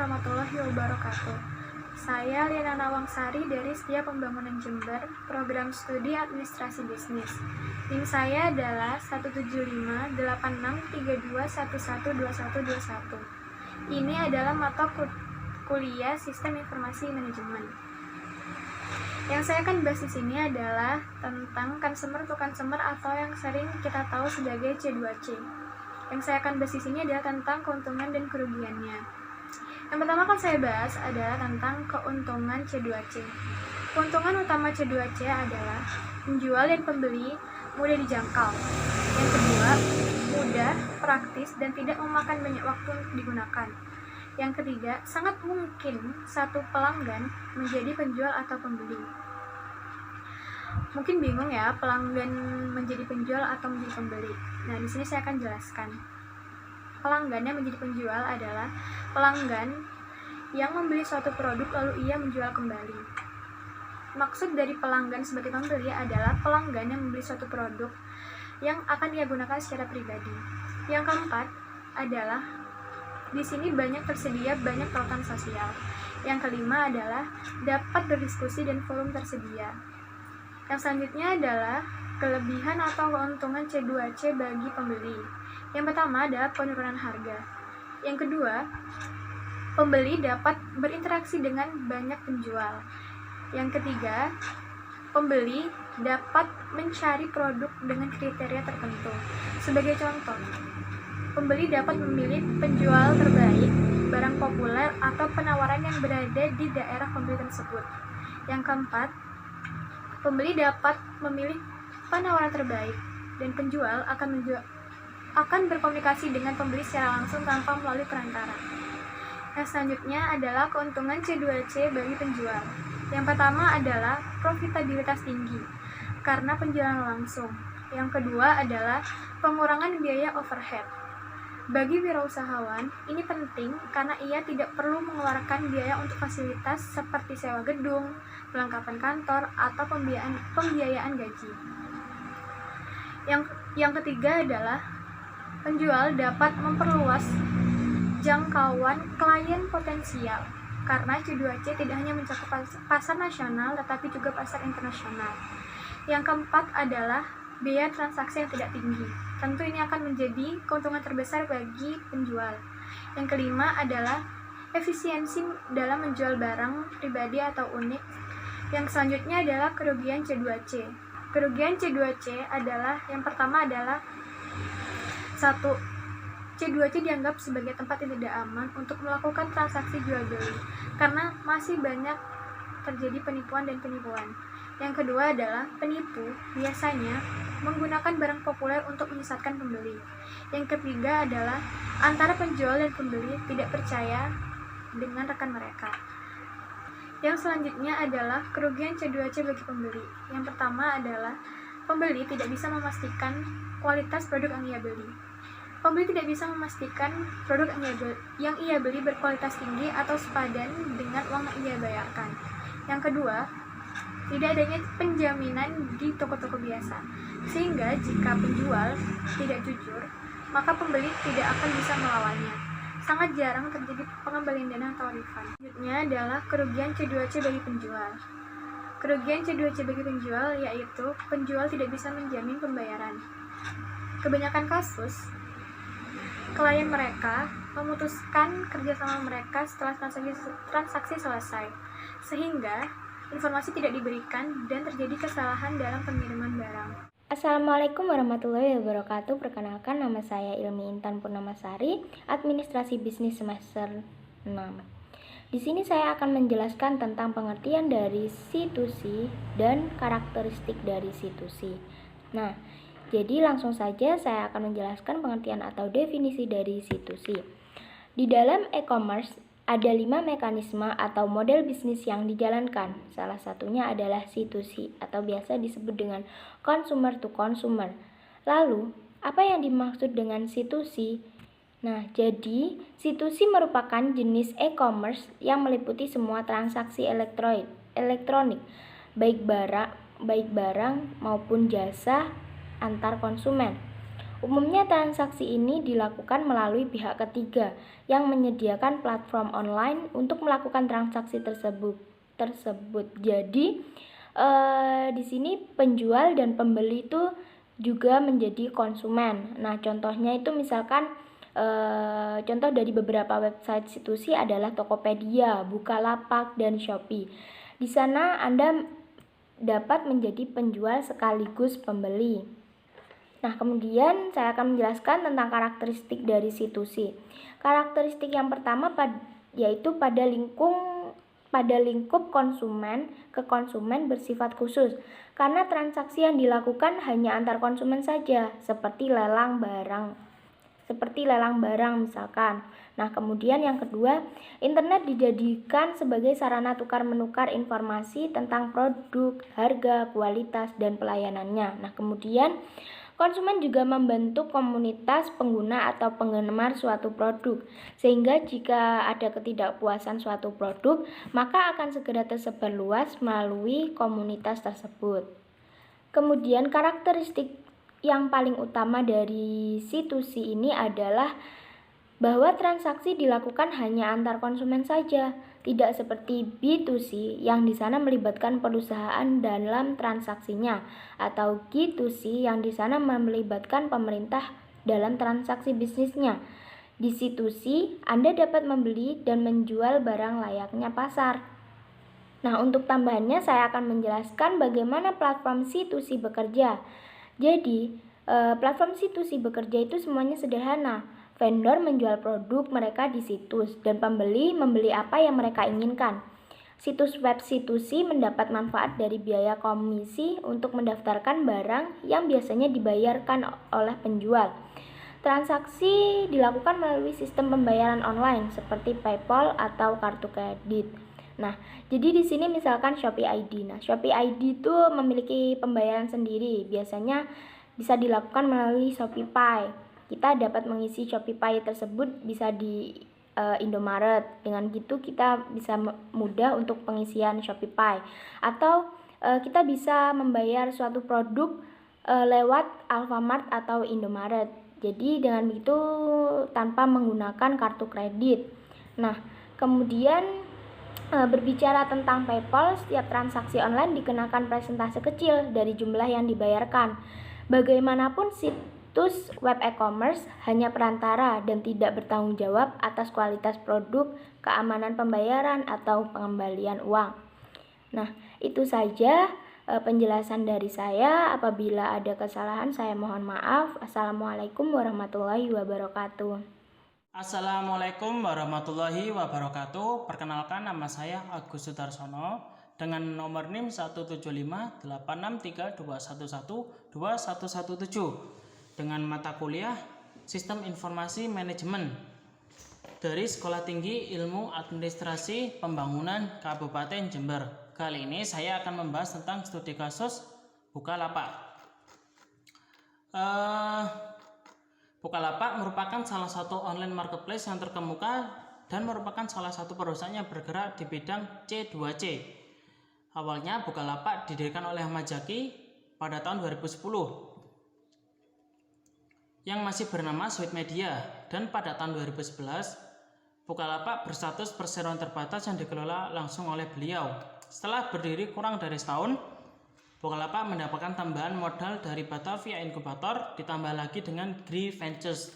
warahmatullahi wabarakatuh. Saya Liana Nawangsari dari Setia Pembangunan Jember, Program Studi Administrasi Bisnis. NIM saya adalah 1758632112121. Ini adalah mata kuliah Sistem Informasi Manajemen. Yang saya akan bahas di sini adalah tentang consumer to consumer atau yang sering kita tahu sebagai C2C. Yang saya akan bahas di sini adalah tentang keuntungan dan kerugiannya. Yang pertama akan saya bahas adalah tentang keuntungan C2C. Keuntungan utama C2C adalah penjual dan pembeli mudah dijangkau. Yang kedua, mudah, praktis, dan tidak memakan banyak waktu untuk digunakan. Yang ketiga, sangat mungkin satu pelanggan menjadi penjual atau pembeli. Mungkin bingung ya, pelanggan menjadi penjual atau menjadi pembeli. Nah, di sini saya akan jelaskan. Pelanggan yang menjadi penjual adalah pelanggan yang membeli suatu produk lalu ia menjual kembali. Maksud dari pelanggan sebagai pembeli adalah pelanggan yang membeli suatu produk yang akan ia gunakan secara pribadi. Yang keempat adalah di sini tersedia banyak tautan sosial. Yang kelima adalah dapat berdiskusi dan forum tersedia. Yang selanjutnya adalah kelebihan atau keuntungan C2C bagi pembeli. Yang pertama adalah penurunan harga. Yang kedua, pembeli dapat berinteraksi dengan banyak penjual. Yang ketiga, pembeli dapat mencari produk dengan kriteria tertentu. Sebagai contoh, pembeli dapat memilih penjual terbaik, barang populer, atau penawaran yang berada di daerah pembeli tersebut. Yang keempat, pembeli dapat memilih penawaran terbaik dan penjual akan berkomunikasi dengan pembeli secara langsung tanpa melalui perantara. Yang selanjutnya adalah keuntungan C2C bagi penjual. Yang pertama adalah profitabilitas tinggi karena penjualan langsung. Yang kedua adalah pengurangan biaya overhead. Bagi wirausahawan, ini penting karena ia tidak perlu mengeluarkan biaya untuk fasilitas seperti sewa gedung, perlengkapan kantor, atau pembiayaan gaji. Yang ketiga adalah penjual dapat memperluas jangkauan klien potensial karena C2C tidak hanya mencakup pasar nasional tetapi juga pasar internasional. Yang keempat adalah biaya transaksi yang tidak tinggi. Tentu ini akan menjadi keuntungan terbesar bagi penjual. Yang kelima adalah efisiensi dalam menjual barang pribadi atau unik. Yang selanjutnya adalah kerugian C2C. Kerugian C2C adalah yang pertama adalah 1. C2C dianggap sebagai tempat yang tidak aman untuk melakukan transaksi jual beli karena masih banyak terjadi penipuan dan penipuan. Yang kedua adalah penipu biasanya menggunakan barang populer untuk menyesatkan pembeli. Yang ketiga adalah antara penjual dan pembeli tidak percaya dengan rekan mereka. Yang selanjutnya adalah kerugian C2C bagi pembeli. Yang pertama adalah pembeli tidak bisa memastikan kualitas produk yang ia beli. Pembeli tidak bisa memastikan produk yang ia beli berkualitas tinggi atau sepadan dengan uang yang ia bayarkan. Yang kedua, tidak adanya penjaminan di toko-toko biasa, sehingga jika penjual tidak jujur, maka pembeli tidak akan bisa melawannya. Sangat jarang terjadi pengembalian dana atau refund. Selanjutnya adalah kerugian C2C bagi penjual. Kerugian C2C bagi penjual yaitu penjual tidak bisa menjamin pembayaran. Kebanyakan kasus, klien mereka memutuskan kerjasama mereka setelah transaksi selesai, sehingga informasi tidak diberikan dan terjadi kesalahan dalam pengiriman barang. Assalamualaikum warahmatullahi wabarakatuh. Perkenalkan, nama saya Ilmi Intan Purnamasari, Administrasi Bisnis semester 6. Di sini saya akan menjelaskan tentang pengertian dari C2C dan karakteristik dari C2C. Nah, jadi langsung saja saya akan menjelaskan pengertian atau definisi dari C2C. Di dalam e-commerce ada 5 mekanisme atau model bisnis yang dijalankan. Salah satunya adalah C2C atau biasa disebut dengan consumer to consumer. Lalu, apa yang dimaksud dengan C2C? Nah, jadi C2C merupakan jenis e-commerce yang meliputi semua transaksi elektronik, baik barang maupun jasa antar konsumen. Umumnya transaksi ini dilakukan melalui pihak ketiga yang menyediakan platform online untuk melakukan transaksi tersebut. Jadi di sini penjual dan pembeli itu juga menjadi konsumen. Nah, contohnya itu misalkan contoh dari beberapa website institusi adalah Tokopedia, Bukalapak, dan Shopee. Di sana Anda dapat menjadi penjual sekaligus pembeli. Nah, kemudian saya akan menjelaskan tentang karakteristik dari situsi. Karakteristik yang pertama yaitu pada lingkup konsumen ke konsumen bersifat khusus, karena transaksi yang dilakukan hanya antar konsumen saja, seperti lelang barang misalkan. Nah, kemudian yang kedua, internet dijadikan sebagai sarana tukar-menukar informasi tentang produk, harga, kualitas, dan pelayanannya. Nah, kemudian konsumen juga membentuk komunitas pengguna atau penggemar suatu produk, sehingga jika ada ketidakpuasan suatu produk, maka akan segera tersebar luas melalui komunitas tersebut. Kemudian karakteristik yang paling utama dari situsi ini adalah bahwa transaksi dilakukan hanya antar konsumen saja, tidak seperti B2C yang di sana melibatkan perusahaan dalam transaksinya, atau G2C yang di sana melibatkan pemerintah dalam transaksi bisnisnya. Di situsi, Anda dapat membeli dan menjual barang layaknya pasar. Nah, untuk tambahannya saya akan menjelaskan bagaimana platform situsi bekerja. Jadi, platform situsi bekerja itu semuanya sederhana. Vendor menjual produk mereka di situs dan pembeli membeli apa yang mereka inginkan. Situs web situsi mendapat manfaat dari biaya komisi untuk mendaftarkan barang yang biasanya dibayarkan oleh penjual. Transaksi dilakukan melalui sistem pembayaran online seperti PayPal atau kartu kredit. Nah, jadi di sini misalkan Shopee ID. Nah, Shopee ID itu memiliki pembayaran sendiri. Biasanya bisa dilakukan melalui ShopeePay. Kita dapat mengisi ShopeePay tersebut bisa di Indomaret. Dengan gitu kita bisa mudah untuk pengisian ShopeePay. Atau kita bisa membayar suatu produk lewat Alfamart atau Indomaret. Jadi dengan begitu tanpa menggunakan kartu kredit. Nah, kemudian berbicara tentang PayPal, setiap transaksi online dikenakan persentase kecil dari jumlah yang dibayarkan. Bagaimanapun situs web e-commerce hanya perantara dan tidak bertanggung jawab atas kualitas produk, keamanan pembayaran, atau pengembalian uang. Nah, itu saja penjelasan dari saya. Apabila ada kesalahan, saya mohon maaf. Assalamualaikum warahmatullahi wabarakatuh. Assalamualaikum warahmatullahi wabarakatuh. Perkenalkan, nama saya Agus Sudarsono dengan nomor NIM 1758632112117 dengan mata kuliah Sistem Informasi Manajemen dari Sekolah Tinggi Ilmu Administrasi Pembangunan Kabupaten Jember. Kali ini saya akan membahas tentang studi kasus Bukalapak. Bukalapak merupakan salah satu online marketplace yang terkemuka dan merupakan salah satu perusahaan yang bergerak di bidang C2C. Awalnya Bukalapak didirikan oleh Ahmad Zaki pada tahun 2010 yang masih bernama Sweet Media, dan pada tahun 2011 Bukalapak berstatus perseroan terbatas yang dikelola langsung oleh beliau. Setelah berdiri kurang dari setahun, Bukalapak mendapatkan tambahan modal dari Batavia Incubator ditambah lagi dengan Gree Ventures.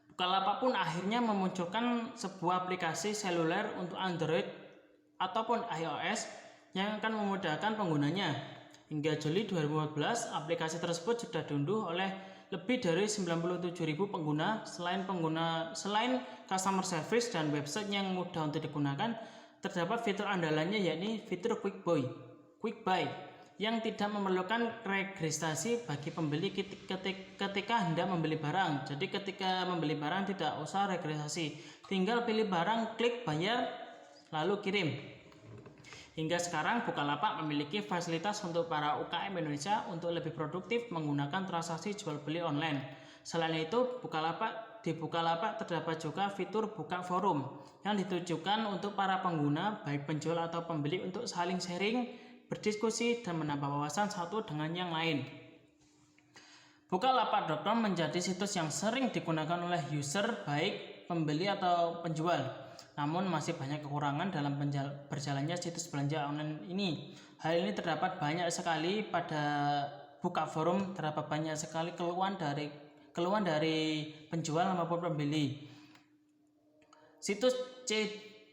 Bukalapak pun akhirnya memunculkan sebuah aplikasi seluler untuk Android ataupun iOS yang akan memudahkan penggunanya. Hingga Juli 2014, aplikasi tersebut sudah diunduh oleh lebih dari 97.000 pengguna. Selain customer service dan website yang mudah untuk digunakan, terdapat fitur andalannya yakni fitur Quick Buy yang tidak memerlukan registrasi bagi pembeli ketika hendak membeli barang. Jadi ketika membeli barang tidak usah registrasi, tinggal pilih barang, klik bayar, lalu kirim. Hingga sekarang Bukalapak memiliki fasilitas untuk para UKM Indonesia untuk lebih produktif menggunakan transaksi jual beli online. Selain itu, di Bukalapak terdapat juga fitur Buka Forum yang ditujukan untuk para pengguna, baik penjual atau pembeli, untuk saling sharing, berdiskusi, dan menambah wawasan satu dengan yang lain. Bukalapak.com menjadi situs yang sering digunakan oleh user baik pembeli atau penjual. Namun masih banyak kekurangan dalam berjalannya situs belanja online ini. Hal ini terdapat banyak sekali pada buka forum, terdapat banyak sekali keluhan dari penjual maupun pembeli. Situs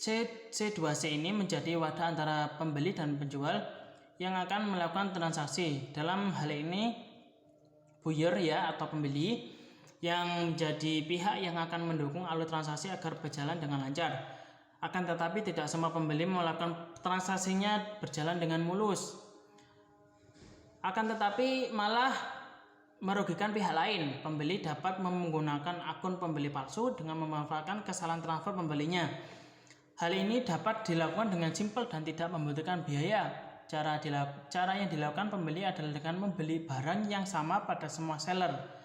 C2C ini menjadi wadah antara pembeli dan penjual yang akan melakukan transaksi. Dalam hal ini buyer atau pembeli yang jadi pihak yang akan mendukung alur transaksi agar berjalan dengan lancar. Akan tetapi tidak semua pembeli melakukan transaksinya berjalan dengan mulus. Akan tetapi malah merugikan pihak lain. Pembeli dapat menggunakan akun pembeli palsu dengan memanfaatkan kesalahan transfer pembelinya. Hal ini dapat dilakukan dengan simpel dan tidak membutuhkan biaya. Cara yang dilakukan pembeli adalah dengan membeli barang yang sama pada semua seller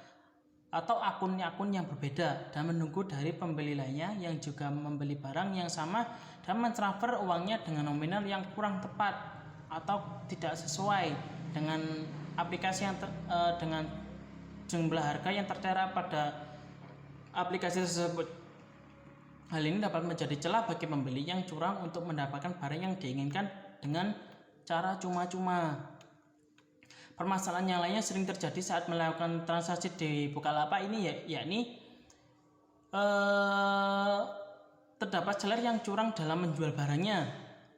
atau akun-akun yang berbeda dan menunggu dari pembeli lainnya yang juga membeli barang yang sama dan mentransfer uangnya dengan nominal yang kurang tepat atau tidak sesuai dengan aplikasi yang dengan jumlah harga yang tertera pada aplikasi tersebut. Hal ini dapat menjadi celah bagi pembeli yang curang untuk mendapatkan barang yang diinginkan dengan cara cuma-cuma. Permasalahan yang lainnya sering terjadi saat melakukan transaksi di Bukalapak ini yakni terdapat seller yang curang dalam menjual barangnya.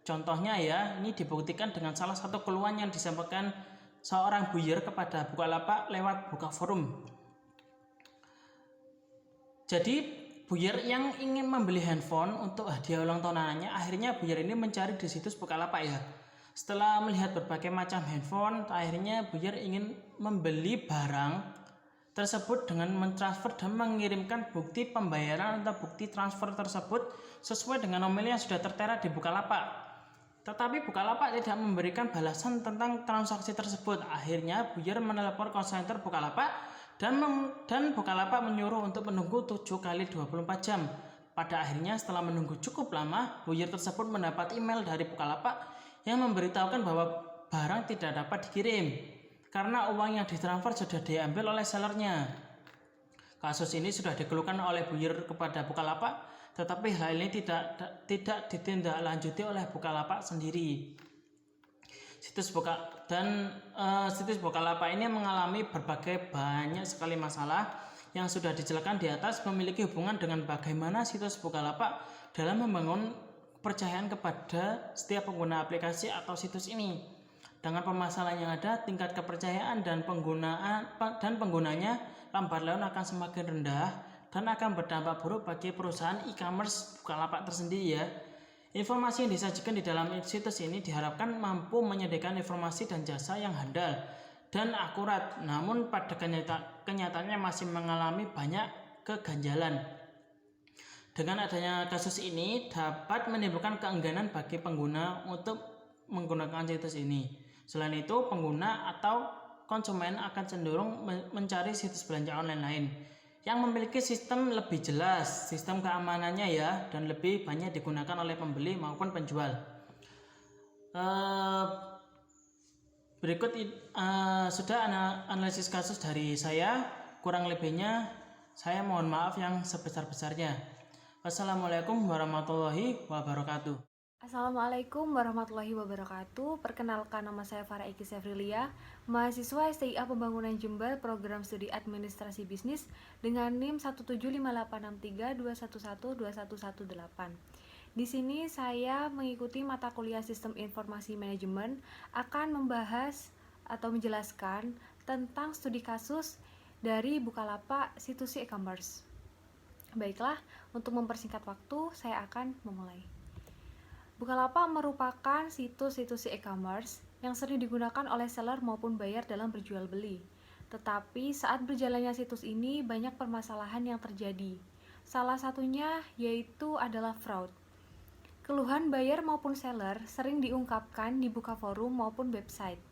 Contohnya ini dibuktikan dengan salah satu keluhan yang disampaikan seorang buyer kepada Bukalapak lewat buka forum. Jadi buyer yang ingin membeli handphone untuk hadiah ulang tahun anaknya, akhirnya buyer ini mencari di situs Bukalapak Setelah melihat berbagai macam handphone, akhirnya buyer ingin membeli barang tersebut dengan mentransfer dan mengirimkan bukti pembayaran atau bukti transfer tersebut sesuai dengan nominal yang sudah tertera di Bukalapak. Tetapi Bukalapak tidak memberikan balasan tentang transaksi tersebut. Akhirnya buyer menelepon call center Bukalapak dan Bukalapak menyuruh untuk menunggu 7 kali 24 jam. Pada akhirnya setelah menunggu cukup lama, buyer tersebut mendapat email dari Bukalapak yang memberitahukan bahwa barang tidak dapat dikirim karena uang yang ditransfer sudah diambil oleh sellernya. Kasus ini sudah dikeluhkan oleh buyer kepada Bukalapak, tetapi hal ini tidak ditindaklanjuti oleh Bukalapak sendiri. Situs Bukalapak ini mengalami banyak sekali masalah yang sudah dijelaskan di atas, memiliki hubungan dengan bagaimana situs Bukalapak dalam membangun kepercayaan kepada setiap pengguna aplikasi atau situs ini. Dengan permasalahan yang ada, tingkat kepercayaan dan penggunanya lambat laun akan semakin rendah dan akan berdampak buruk bagi perusahaan e-commerce Bukalapak tersendiri Informasi yang disajikan di dalam situs ini diharapkan mampu menyediakan informasi dan jasa yang handal dan akurat, namun pada kenyataannya masih mengalami banyak keganjalan. Dengan adanya kasus ini dapat menimbulkan keengganan bagi pengguna untuk menggunakan situs ini. Selain itu, pengguna atau konsumen akan cenderung mencari situs belanja online lain yang memiliki sistem lebih jelas, sistem keamanannya dan lebih banyak digunakan oleh pembeli maupun penjual. Berikut sudah analisis kasus dari saya. Kurang lebihnya saya mohon maaf yang sebesar-besarnya. Wassalamualaikum warahmatullahi wabarakatuh. Assalamualaikum warahmatullahi wabarakatuh. Perkenalkan, nama saya Farah Iki Sefrilia, mahasiswa STIA Pembangunan Jember, program studi administrasi bisnis dengan NIM 1758321121118. Di sini saya mengikuti mata kuliah Sistem Informasi Manajemen, akan membahas atau menjelaskan tentang studi kasus dari Bukalapak situs e-commerce. Baiklah, untuk mempersingkat waktu, saya akan memulai. Bukalapak merupakan situs e-commerce yang sering digunakan oleh seller maupun buyer dalam berjual beli. Tetapi saat berjalannya situs ini banyak permasalahan yang terjadi. Salah satunya yaitu adalah fraud. Keluhan buyer maupun seller sering diungkapkan di buka forum maupun website.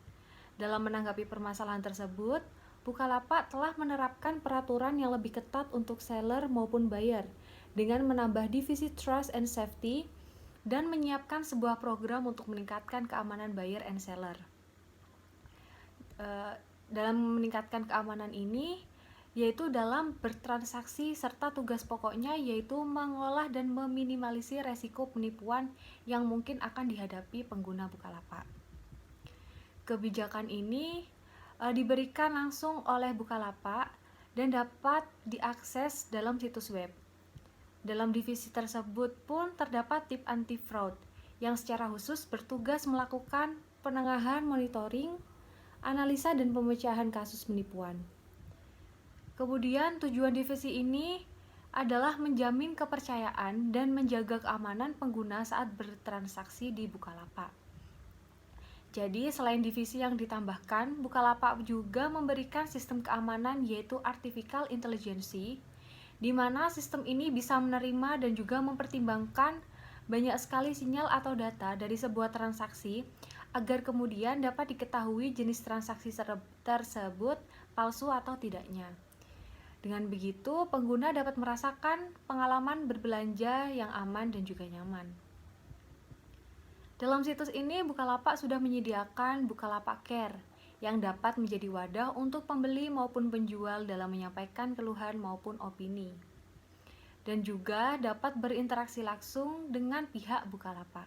Dalam menanggapi permasalahan tersebut, Bukalapak telah menerapkan peraturan yang lebih ketat untuk seller maupun buyer dengan menambah divisi Trust and Safety dan menyiapkan sebuah program untuk meningkatkan keamanan buyer and seller. dalam meningkatkan keamanan ini yaitu dalam bertransaksi serta tugas pokoknya yaitu mengolah dan meminimalisir resiko penipuan yang mungkin akan dihadapi pengguna Bukalapak. Kebijakan ini diberikan langsung oleh Bukalapak dan dapat diakses dalam situs web. Dalam divisi tersebut pun terdapat tim anti-fraud yang secara khusus bertugas melakukan penengahan, monitoring, analisa, dan pemecahan kasus penipuan. Kemudian tujuan divisi ini adalah menjamin kepercayaan dan menjaga keamanan pengguna saat bertransaksi di Bukalapak. Jadi selain divisi yang ditambahkan, Bukalapak juga memberikan sistem keamanan yaitu Artificial Intelligence, di mana sistem ini bisa menerima dan juga mempertimbangkan banyak sekali sinyal atau data dari sebuah transaksi agar kemudian dapat diketahui jenis transaksi tersebut palsu atau tidaknya. Dengan begitu, pengguna dapat merasakan pengalaman berbelanja yang aman dan juga nyaman. Dalam situs ini, Bukalapak sudah menyediakan Bukalapak Care yang dapat menjadi wadah untuk pembeli maupun penjual dalam menyampaikan keluhan maupun opini. Dan juga dapat berinteraksi langsung dengan pihak Bukalapak.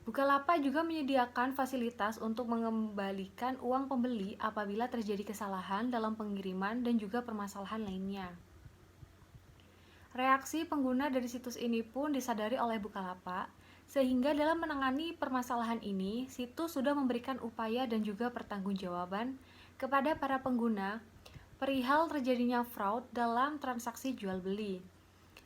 Bukalapak juga menyediakan fasilitas untuk mengembalikan uang pembeli apabila terjadi kesalahan dalam pengiriman dan juga permasalahan lainnya. Reaksi pengguna dari situs ini pun disadari oleh Bukalapak, sehingga dalam menangani permasalahan ini, situs sudah memberikan upaya dan juga pertanggungjawaban kepada para pengguna perihal terjadinya fraud dalam transaksi jual beli.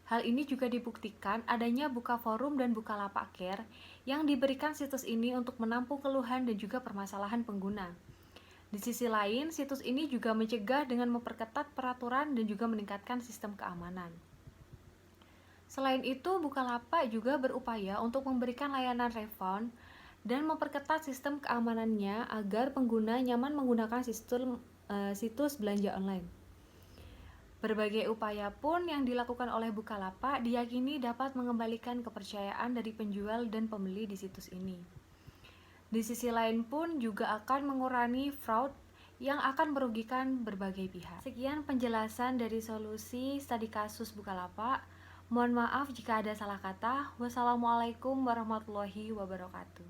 Hal ini juga dibuktikan adanya Buka Forum dan Bukalapak Care yang diberikan situs ini untuk menampung keluhan dan juga permasalahan pengguna. Di sisi lain, situs ini juga mencegah dengan memperketat peraturan dan juga meningkatkan sistem keamanan. Selain itu, Bukalapak juga berupaya untuk memberikan layanan refund dan memperketat sistem keamanannya agar pengguna nyaman menggunakan situs belanja online. Berbagai upaya pun yang dilakukan oleh Bukalapak diyakini dapat mengembalikan kepercayaan dari penjual dan pembeli di situs ini. Di sisi lain pun juga akan mengurangi fraud yang akan merugikan berbagai pihak. Sekian penjelasan dari solusi studi kasus Bukalapak. Mohon maaf jika ada salah kata. Wassalamualaikum warahmatullahi wabarakatuh.